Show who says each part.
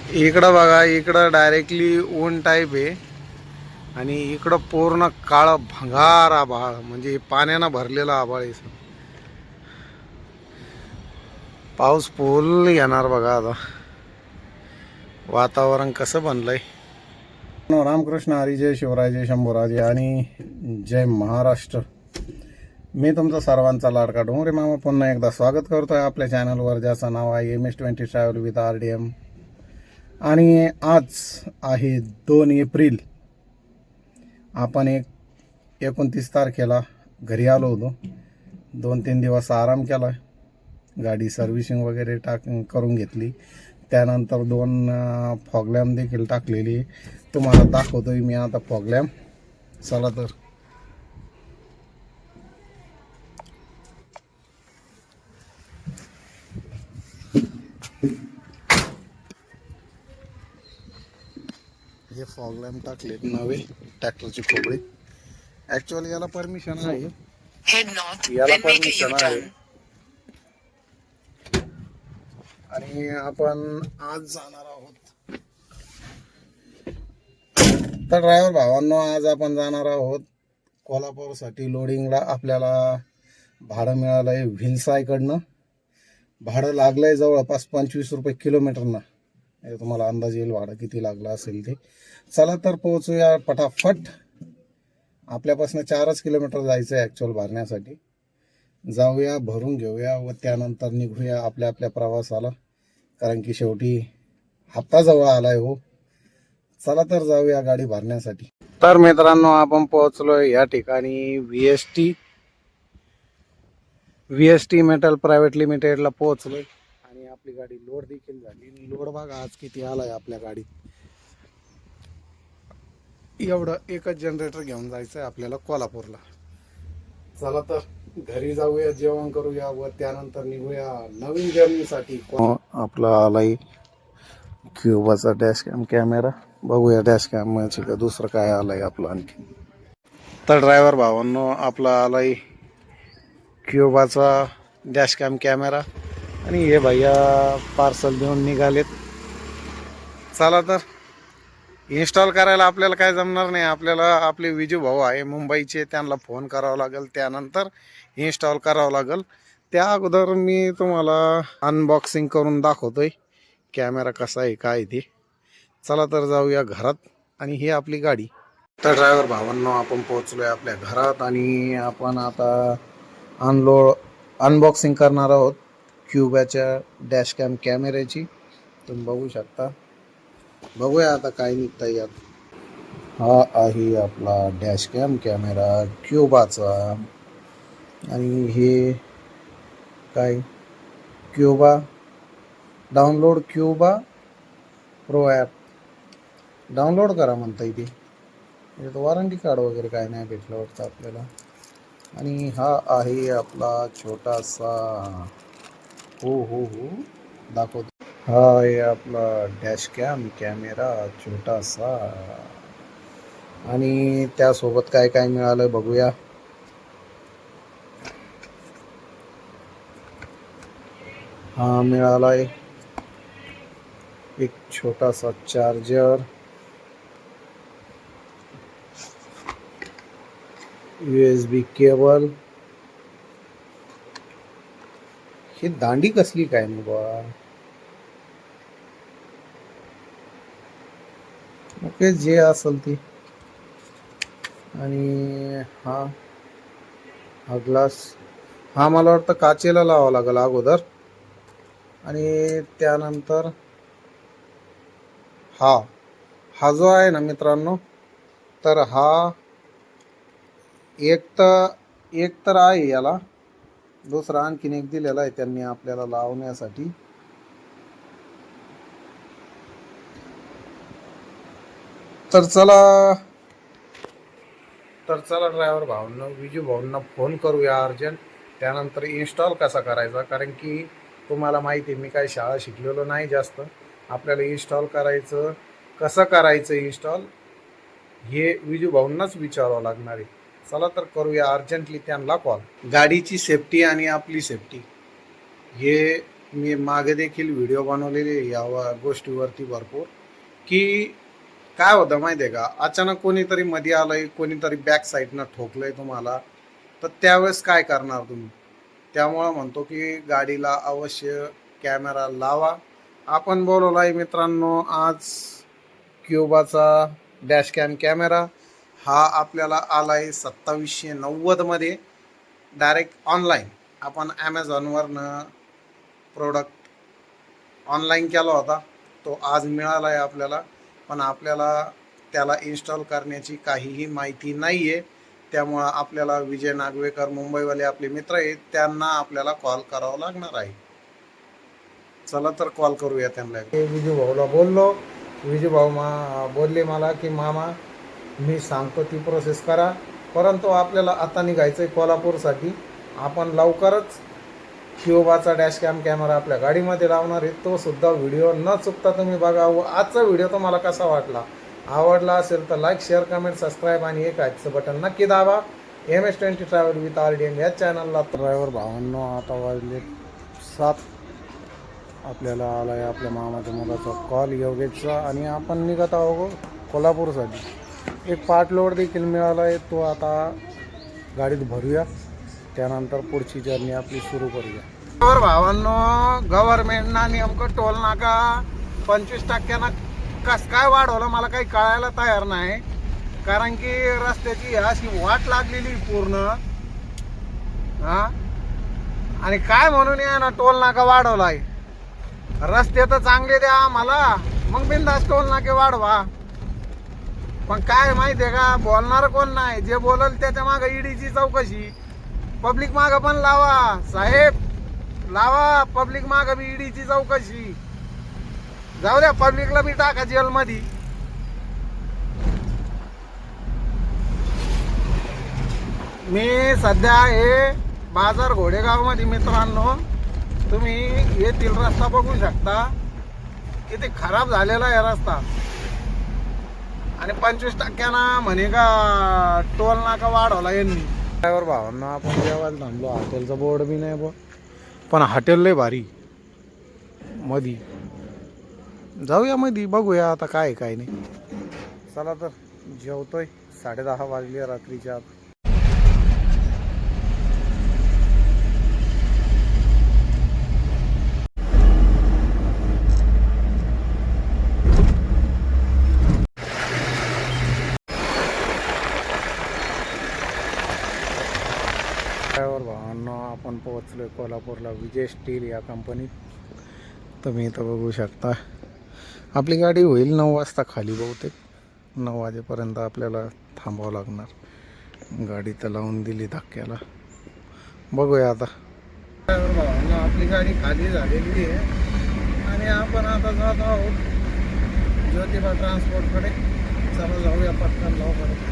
Speaker 1: इकडं बघा, इकडं डायरेक्टली ऊन टाईप आहे आणि इकडं पूर्ण काळं भंगार आभाळ, म्हणजे पाण्यानं भरलेलं आभाळ आहे. पाऊस फुल येणार बघा आता. वातावरण कसं बनलंय. रामकृष्ण हरी, जय शिवराय, जय शंभूराजे आणि जय महाराष्ट्र. मी तुमचा सर्वांचा लाडका डोंगरे मामा पुन्हा एकदा स्वागत करतोय आपल्या चॅनलवर, ज्याचं नाव आहे MS20 ट्रॅव्हल विथ RDM. आणि आज आहे 2 एप्रिल. आपण 29 तारखेला घरी आलो होतो. 2-3 दिवस आराम केला, गाडी सर्व्हिसिंग वगैरे करून घेतली. त्यानंतर 2 फॉगलॅम्प देखील टाकलेली, तुम्हाला दाखवतोय मी आता फॉगलॅम्प. चला तर. हे फॉगलॅम्प टाकलेत नवे, ट्रॅक्टरची खोबळी. ऍक्च्युअली याला परमिशन आहे, याला परमिशन आहे. आणि आपण आज जाणार आहोत. तर ड्रायव्हर भावांनो, आज आपण जाणार आहोत कोल्हापूरसाठी लोडिंगला. आपल्याला भाडं मिळालं आहे व्हिलसायकडनं. भाडं लागलं आहे जवळपास 25 रुपये किलोमीटरनं. तुम्हाला अंदाज येईल भाडं किती लागलं असेल ते. चला तर पोहोचूया पटाफट. आपल्यापासून 4च किलोमीटर जायचं आहे ॲक्च्युअल भरण्यासाठी. जाऊया, भरून घेऊया व त्यानंतर निघूया आपल्या आपल्या प्रवासाला, कारण की शेवटी हप्ता जवळ आलाय हो. चला तर जाऊया गाडी भरण्यासाठी. तर मित्रांनो, आपण पोहोचलोय या ठिकाणी VST मेटल प्रायव्हेट लिमिटेडला पोहोचलोय. आणि आपली गाडी लोड देखील झाली. लोड बघा आज किती आलाय आपल्या गाडीत. एवढं एकच जनरेटर घेऊन जायचं आहे आपल्याला कोल्हापूरला. चला तर घरी जाऊया, जेवण करूया व त्यानंतर निघूया नवीन जर्नीसाठी. आपला आलाय क्युबाचा डॅश कॅम कॅमेरा. बघूया डॅश कॅम का दुसरं काय आलंय आपलं आणखी. तर ड्रायव्हर भावांनो, आपला आलाय क्युबाचा डॅश कॅम कॅमेरा. आणि हे भैया पार्सल देऊन निघालेत. चला तर. इन्स्टॉल करायला आपल्याला काय जमणार नाही. आपल्याला आपले विजू भाऊ आहे मुंबईचे, त्यांना फोन करावा लागेल, त्यानंतर इन्स्टॉल करावं लागेल. त्या अगोदर मी तुम्हाला अनबॉक्सिंग करून दाखवतोय कॅमेरा कसा आहे काय ते. चला तर जाऊया घरात. आणि ही आपली गाडी. तर ड्रायव्हर भावांनो, आपण पोहोचलोय आपल्या घरात आणि आपण आता अनबॉक्सिंग करणार आहोत क्युबाच्या डॅश कॅम कॅमेऱ्याची. तुम्ही बघू शकता. बघूया आता काय निघतं यात. हा आहे आपला डॅश कॅम कॅमेरा क्युबाचा. आणि हे काय, Cuba download, Cuba pro app download करा म्हणता येते. त्याच्यात वॉरंटी कार्ड वगैरे काय नाही भेटलं वाटतं आपल्याला. आणि हा आहे आपला छोटासा, हो दाखवतो. हा आहे आपला डॅश कॅम कॅमेरा छोटासा. आणि त्यासोबत काय काय मिळालं बघूया. हा मिळालाय एक छोटासा चार्जर, USB केबल. ही दांडी कसली काय ना बा. ओके, जे असेल ती. आणि हा ग्लास, हा मला वाटतं काचेला लावावं लागेल अगोदर. आणि त्यानंतर हा जो आहे ना मित्रांनो, तर हा एक तर आहे याला. दुसरा आणखीन एक दिलेला आहे त्यांनी आपल्याला लावण्यासाठी. तर चला ड्रायव्हर भाऊंना, विजू भाऊंना फोन करूया अर्जंट. त्यानंतर इन्स्टॉल कसा करायचा, कारण की तुम्हाला माहिती आहे मी काही शाळा शिकलेलो नाही जास्त. आपल्याला इन्स्टॉल करायचं कसं करायचं इन्स्टॉल हे विजू भाऊंनाच विचारावं लागणार आहे. चला तर करूया अर्जंटली त्यांना कॉल. गाडीची सेफ्टी आणि आपली सेफ्टी हे मी मागे देखील व्हिडिओ बनवलेले या गोष्टीवरती भरपूर, की काय होतं माहिती आहे का, अचानक कोणीतरी मध्ये आलंय, कोणीतरी बॅक साईडनं ठोकलंय तुम्हाला, तर त्यावेळेस काय करणार तुम्ही? त्यामुळं म्हणतो की गाडीला अवश्य कॅमेरा लावा. आपण बोलवला आहे मित्रांनो आज क्युबाचा डॅश कॅम कॅमेरा. हा आपल्याला आला आहे 2790मध्ये, डायरेक्ट ऑनलाईन. आपण ॲमेझॉनवरनं प्रोडक्ट ऑनलाईन केला होता, तो आज मिळाला आहे आपल्याला. पण आपल्याला त्याला इन्स्टॉल करण्याची काहीही माहिती नाही आहे. त्यामुळं आपल्याला विजय नागवेकर मुंबईवाले आपले मित्र आहेत, त्यांना आपल्याला कॉल करावा लागणार आहे. चला तर कॉल करूया त्यांना. विजू भाऊला बोललो, विजू भाऊ बोलले मला की मामा मी सांगतो ती प्रोसेस करा, परंतु आपल्याला आता निघायचं आहे कोल्हापूरसाठी. आपण लवकरच क्युबाचा डॅश कॅम कॅमेरा आपल्या गाडीमध्ये लावणार आहे. तो सुद्धा व्हिडिओ न चुकता तुम्ही बघा. व आजचा व्हिडिओ तुम्हाला कसा वाटला, आवडला असेल तर लाईक, शेअर, कमेंट, सबस्क्राईब आणि एक आजचं बटन नक्की दाबा. MS20 ट्रॅव्हल विथ RDN या चॅनलला. ड्रायव्हर भावांनो, आता वाजले 7. आपल्याला आला आहे आपल्या मामाच्या मुलाचा कॉल योगेशचा, आणि आपण निघत आहोत कोल्हापूरसाठी. एक पार्ट लोड देखील मिळाला आहे, तो आता गाडीत भरूया, त्यानंतर पुढची जर्नी आपली सुरू करूया. ड्रायव्हर भावांनो, गव्हर्नमेंटना नेमकं टोल नाका 25% कस काय वाढवलं मला काही कळायला तयार नाही. कारण की रस्त्याची अशी वाट लागलेली पूर्ण, हा, आणि काय म्हणून आहे ना टोल नाका वाढवलाय. रस्ते तर चांगले द्या आम्हाला, मग बिनधास्त टोल नाके वाढवा. पण काय माहितीये का, बोलणार कोण नाही. जे बोलल त्याच्या मागे ईडीची चौकशी. पब्लिक मागं पण लावा साहेब, लावा पब्लिक मागं बी ईडीची चौकशी. जाऊ द्या, पब्लिकला बी टाका जेलमध्ये. मी सध्या हे बाजार घोडेगाव मध्ये मित्रांनो, तुम्ही येथील रस्ता बघू शकता किती खराब झालेला आहे रस्ता. आणि 25% म्हणे का टोल नाका वाढवला यांनी. ड्रायव्हर भावांना आपण जेवायला थांबलो, हॉटेलचा बोर्ड बी नाही बघ, पण हॉटेल लय भारी मधी. जाऊया मधी, बघूया आता काय काय नाही. चला तर जेवतोय, 10:30 वाजले रात्रीच्या आत. ड्रायव्हर भावांनो, आपण पोहोचलोय कोल्हापूरला विजय स्टील या कंपनीत. तुम्ही इथं बघू शकता. आपली गाडी होईल 9 वाजता खाली, बहुतेक 9 वाजेपर्यंत आपल्याला थांबावं लागणार. गाडी तर लावून दिली धक्क्याला, बघूया आता. ड्रायव्हर भावांनो, आपली गाडी खाली झालेली आहे आणि आपण आता जात आहोत ज्योतिबा ट्रान्सपोर्टकडे. चला जाऊया पटकन लवकर.